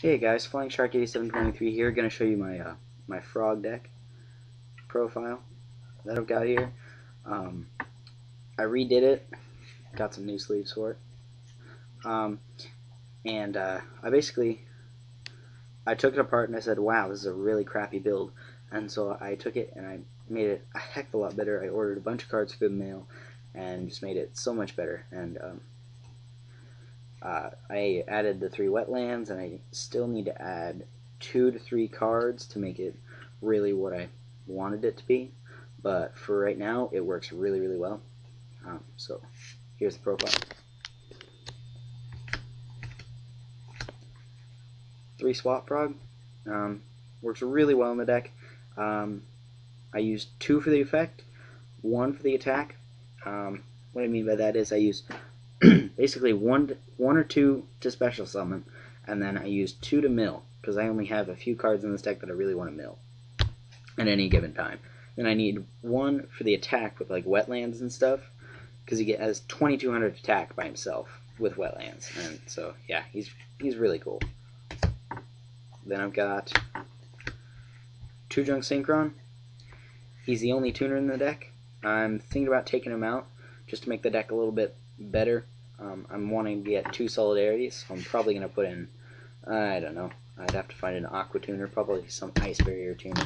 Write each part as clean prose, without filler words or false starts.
Hey guys, Flying Shark 8723 here. Going to show you my my frog deck profile that I've got here. I redid it, got some new sleeves for it, and I took it apart and I said, wow, this is a really crappy build. And so I took it and I made it a heck of a lot better. I ordered a bunch of cards through the mail and just made it so much better. And I added the 3 wetlands, and I still need to add 2 to 3 cards to make it really what I wanted it to be. But for right now, it works really, really well. So here's the profile. 3 swap frog. Works really well in the deck. I used 2 for the effect, 1 for the attack. What I mean by that is I use basically one or two to special summon, and then I use 2 to mill, because I only have a few cards in this deck that I really want to mill at any given time. Then I need 1 for the attack with like wetlands and stuff, because he has 2200 attack by himself with wetlands, and so yeah, he's really cool. Then I've got 2 junk synchron. He's the only tuner in the deck. I'm thinking about taking him out just to make the deck a little bit better. I'm wanting to get 2 solidarities, so I'm probably going to put in, I don't know, I'd have to find an aqua tuner, probably some ice barrier tuner.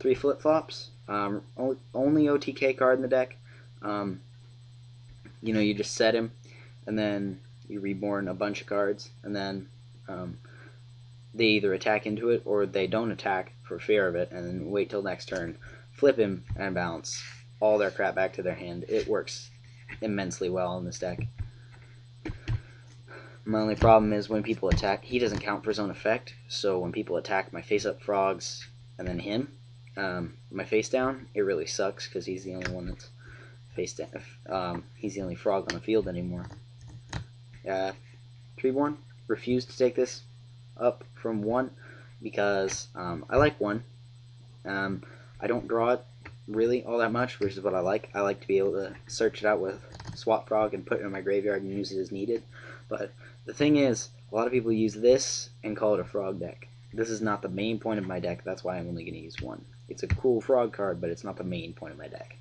3 flip-flops, only OTK card in the deck. You know, you just set him, and then you reborn a bunch of cards, and then they either attack into it, or they don't attack for fear of it, and then wait till next turn, flip him, and bounce all their crap back to their hand. It works immensely well in this deck. My only problem is when people attack, he doesn't count for his own effect, so when people attack my face-up frogs and then him, my face down, it really sucks because he's the only one that's face down. He's the only frog on the field anymore. Treeborn refused to take this up from 1 because I like 1. I don't draw it really all that much, which is what I like. I like to be able to search it out with Swap Frog and put it in my graveyard and use it as needed. But the thing is, a lot of people use this and call it a frog deck. This is not the main point of my deck. That's why I'm only going to use 1. It's a cool frog card, but it's not the main point of my deck.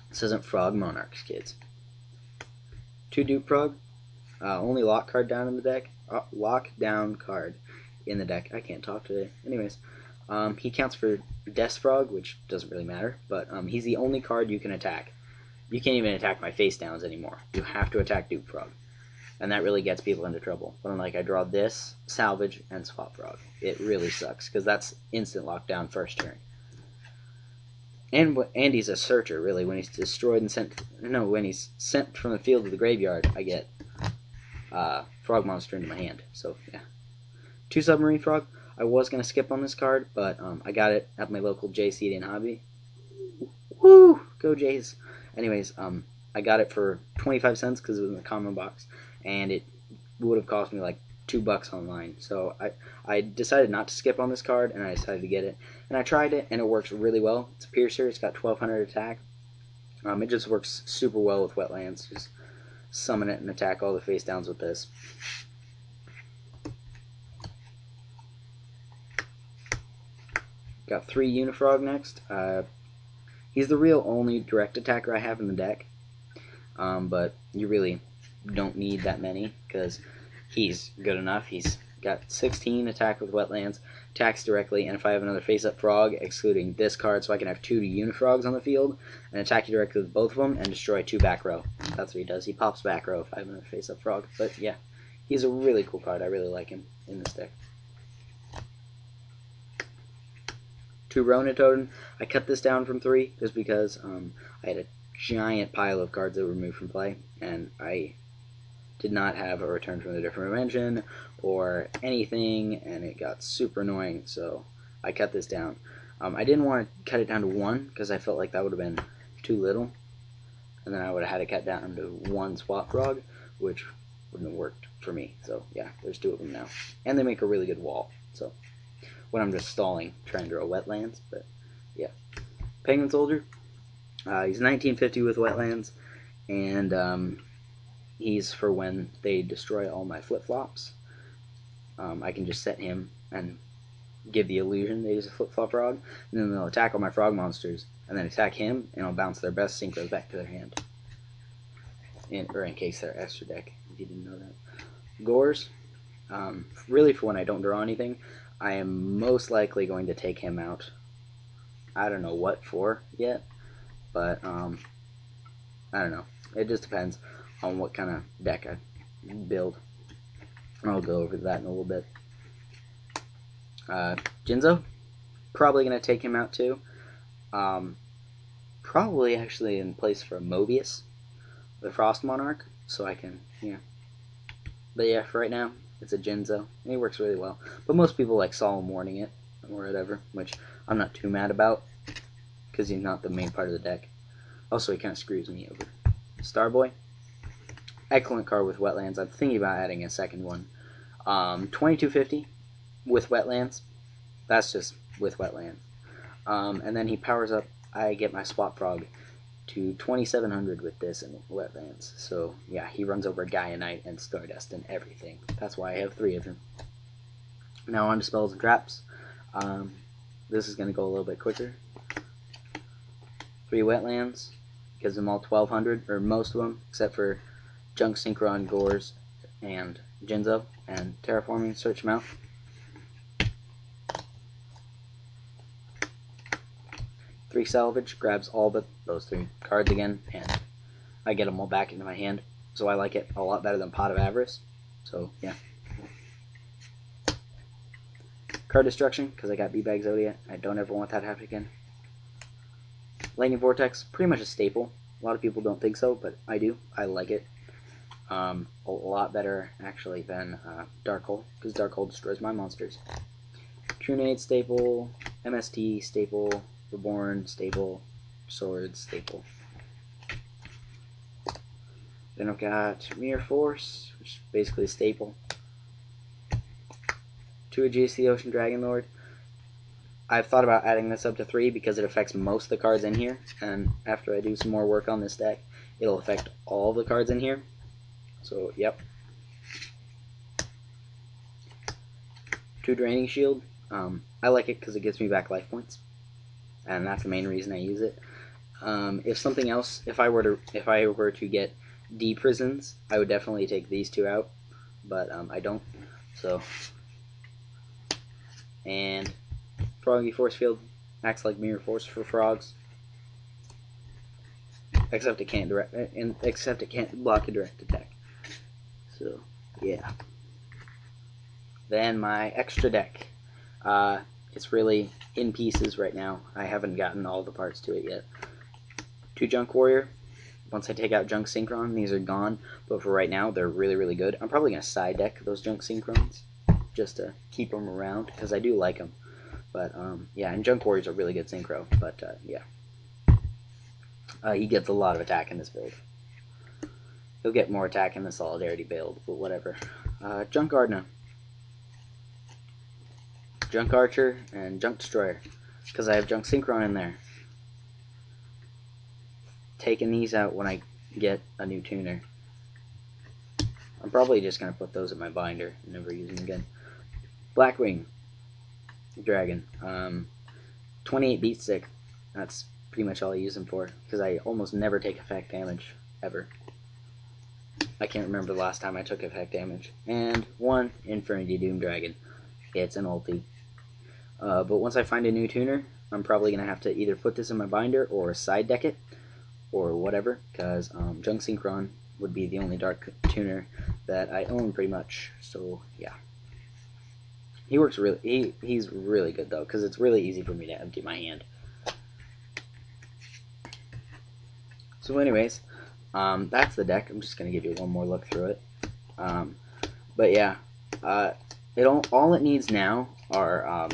This isn't Frog Monarchs, kids. 2 Dupe Frog. Only lock card down in the deck. Lockdown card in the deck. I can't talk today. Anyways, he counts for Death Frog, which doesn't really matter, but he's the only card you can attack. You can't even attack my face downs anymore. You have to attack Dupe Frog, and that really gets people into trouble. But I'm like, I draw this, Salvage, and Swap Frog. It really sucks because that's instant lockdown first turn. And he's a searcher, really. When he's destroyed and sent, when he's sent from the field to the graveyard, I get Frog Monster into my hand. So yeah, 2 Submarine Frog. I was gonna skip on this card, but I got it at my local JC and Hobby. Woo! Go Jays! Anyways, I got it for 25 cents because it was in the common box, and it would have cost me like $2 online. So I decided not to skip on this card, and I decided to get it. And I tried it, and it works really well. It's a Piercer. It's got 1200 attack. It just works super well with wetlands. Just summon it and attack all the face downs with this. Got 3 Unifrog next. He's the real only direct attacker I have in the deck, but you really don't need that many because he's good enough. He's got 16 attack with wetlands, attacks directly, and if I have another face-up frog, excluding this card, so I can have 2 Unifrogs on the field, and attack you directly with both of them, and destroy 2 back row. That's what he does. He pops back row if I have another face-up frog. But yeah, he's a really cool card. I really like him in this deck. 2 Ronitoden. I cut this down from 3 just because I had a giant pile of cards that were removed from play, and I did not have a Return from the Different Dimension or anything, and it got super annoying, so I cut this down. I didn't want to cut it down to 1 because I felt like that would have been too little, and then I would have had it cut down to 1 Swap Frog, which wouldn't have worked for me. So yeah, there's 2 of them now, and they make a really good wall. So when I'm just stalling, trying to draw wetlands, but yeah. Penguin Soldier. He's 1950 with wetlands, and he's for when they destroy all my flip-flops. I can just set him and give the illusion they use a flip-flop frog, and then they'll attack all my frog monsters, and then attack him, and I'll bounce their best synchros back to their hand. Or in case they're extra deck, if you didn't know that. Gores, really for when I don't draw anything, I am most likely going to take him out. I don't know what for yet, but I don't know. It just depends on what kind of deck I build. I'll go over that in a little bit. Jinzo, probably going to take him out too. Probably actually in place for Mobius, the Frost Monarch, so I can, yeah. But yeah, for right now, it's a Jinzo, and he works really well. But most people like Solemn Warning it, or whatever, which I'm not too mad about, because he's not the main part of the deck. Also, he kind of screws me over. Starboy, excellent card with Wetlands. I'm thinking about adding a second one. 2250 with Wetlands. That's just with Wetlands. And then he powers up. I get my Swap Frog to 2700 with this and Wetlands. So yeah, he runs over Gaianite and Stardust and everything. That's why I have 3 of him. Now on to Spells and Traps. This is going to go a little bit quicker. 3 Wetlands. Gives them all 1200, or most of them, except for Junk Synchron, Gores, and Jinzo, and Terraforming, search them out. 3 Salvage, grabs all but those 3 cards again, and I get them all back into my hand, so I like it a lot better than Pot of Avarice, so yeah. Card Destruction, because I got B-Bag Zodia, I don't ever want that to happen again. Lightning Vortex, pretty much a staple. A lot of people don't think so, but I do. I like it. A lot better, actually, than Dark Hole, because Dark Hole destroys my monsters. Trunade, staple. MST, staple. Reborn, staple. Swords, staple. Then I've got Mirror Force, which is basically a staple. 2 Aegis the Ocean Dragon Lord. I've thought about adding this up to 3 because it affects most of the cards in here, and after I do some more work on this deck, it'll affect all the cards in here. So, yep. 2 Draining Shield. I like it because it gives me back life points, and that's the main reason I use it. If something else, if I were to get D Prisons, I would definitely take these 2 out, but I don't. So, and Froggy Force Field acts like Mirror Force for frogs, except it can't block a direct attack. So yeah. Then my extra deck. It's really in pieces right now. I haven't gotten all the parts to it yet. 2 Junk Warrior. Once I take out Junk Synchron, these are gone. But for right now, they're really, really good. I'm probably gonna side deck those Junk Synchrons just to keep them around because I do like them. But, yeah, and Junk Warrior's a really good synchro, but, yeah. He gets a lot of attack in this build. He'll get more attack in the Solidarity build, but whatever. Junk Ardna. Junk Archer, and Junk Destroyer, because I have Junk Synchron in there. Taking these out when I get a new tuner. I'm probably just going to put those in my binder and never use them again. Blackwing Dragon. 28 beat stick. That's pretty much all I use them for, because I almost never take effect damage, ever. I can't remember the last time I took effect damage. And 1 Infinity Doom Dragon. It's an ulti. But once I find a new tuner, I'm probably going to have to either put this in my binder or side deck it, or whatever, because Junk Synchron would be the only dark tuner that I own pretty much, so yeah. He works really, he's really good though, because it's really easy for me to empty my hand. So anyways, that's the deck. I'm just going to give you one more look through it. But yeah, all it needs now are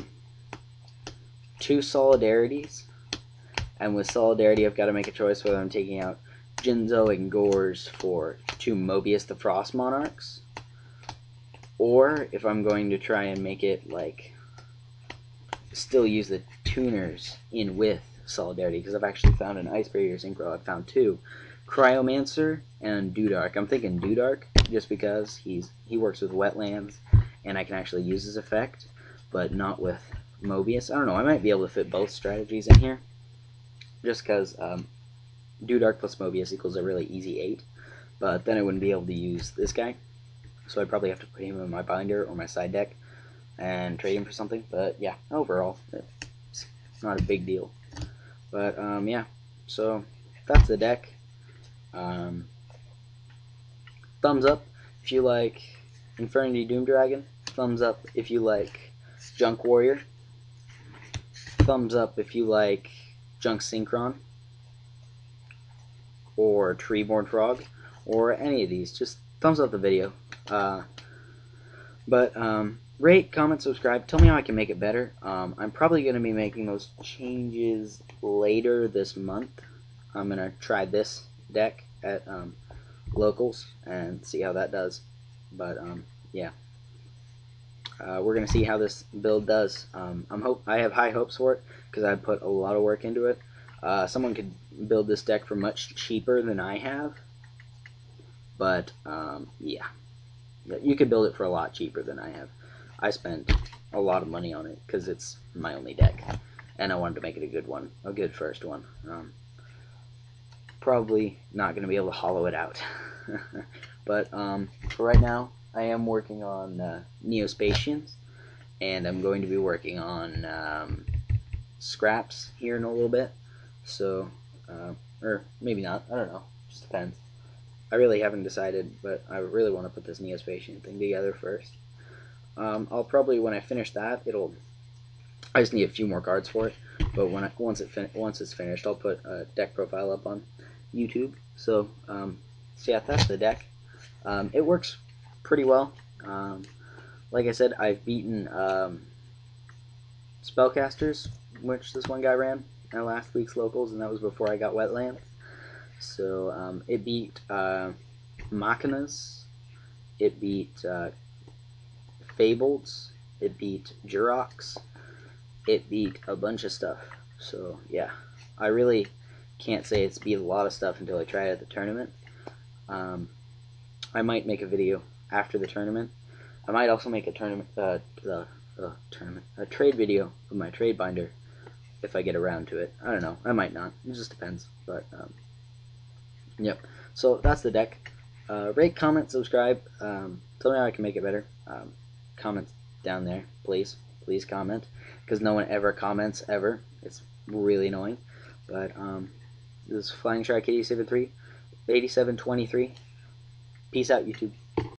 2 Solidarities, and with Solidarity I've got to make a choice whether I'm taking out Jinzo and Gores for 2 Mobius the Frost Monarchs, or if I'm going to try and make it like still use the tuners in with Solidarity, because I've actually found an Ice Barrier Synchro. I've found 2 Cryomancer and Dewdark. I'm thinking Dewdark just because he works with wetlands and I can actually use his effect, but not with Mobius. I don't know, I might be able to fit both strategies in here just because Dewdark plus Mobius equals a really easy 8, but then I wouldn't be able to use this guy, so I'd probably have to put him in my binder or my side deck and trade him for something. But yeah, overall it's not a big deal. But yeah, so that's the deck. Thumbs up if you like Infernity Doom Dragon. Thumbs up if you like Junk Warrior. Thumbs up if you like Junk Synchron or Treeborn Frog or any of these. Just thumbs up the video. Rate, comment, subscribe. Tell me how I can make it better. I'm probably going to be making those changes later this month. I'm going to try this deck at locals and see how that does. But yeah, we're going to see how this build does. I have high hopes for it because I put a lot of work into it. Someone could build this deck for much cheaper than I have. But yeah, you could build it for a lot cheaper than I have. I spent a lot of money on it because it's my only deck, and I wanted to make it a good one, a good first one. Probably not going to be able to hollow it out. But for right now, I am working on Neospatians, and I'm going to be working on Scraps here in a little bit. So, or maybe not, I don't know, just depends. I really haven't decided, but I really want to put this Neospatian thing together first. I'll probably, when I finish that, I just need a few more cards for it, but once it's finished, I'll put a deck profile up on YouTube. So yeah, that's the deck. It works pretty well. Like I said, I've beaten Spellcasters, which this one guy ran in last week's locals, and that was before I got Wetlands. So it beat Machinas, it beat Fableds, it beat Jurox, it beat a bunch of stuff. So yeah, I really can't say it's beat a lot of stuff until I try it at the tournament. I might make a video after the tournament. I might also make a a trade video of my trade binder if I get around to it. I don't know. I might not. It just depends. But yep. So that's the deck. Rate, comment, subscribe. Tell me how I can make it better. Comment down there, please. Please comment, because no one ever comments ever. It's really annoying. But this is Flying Shark 8723. Peace out, YouTube.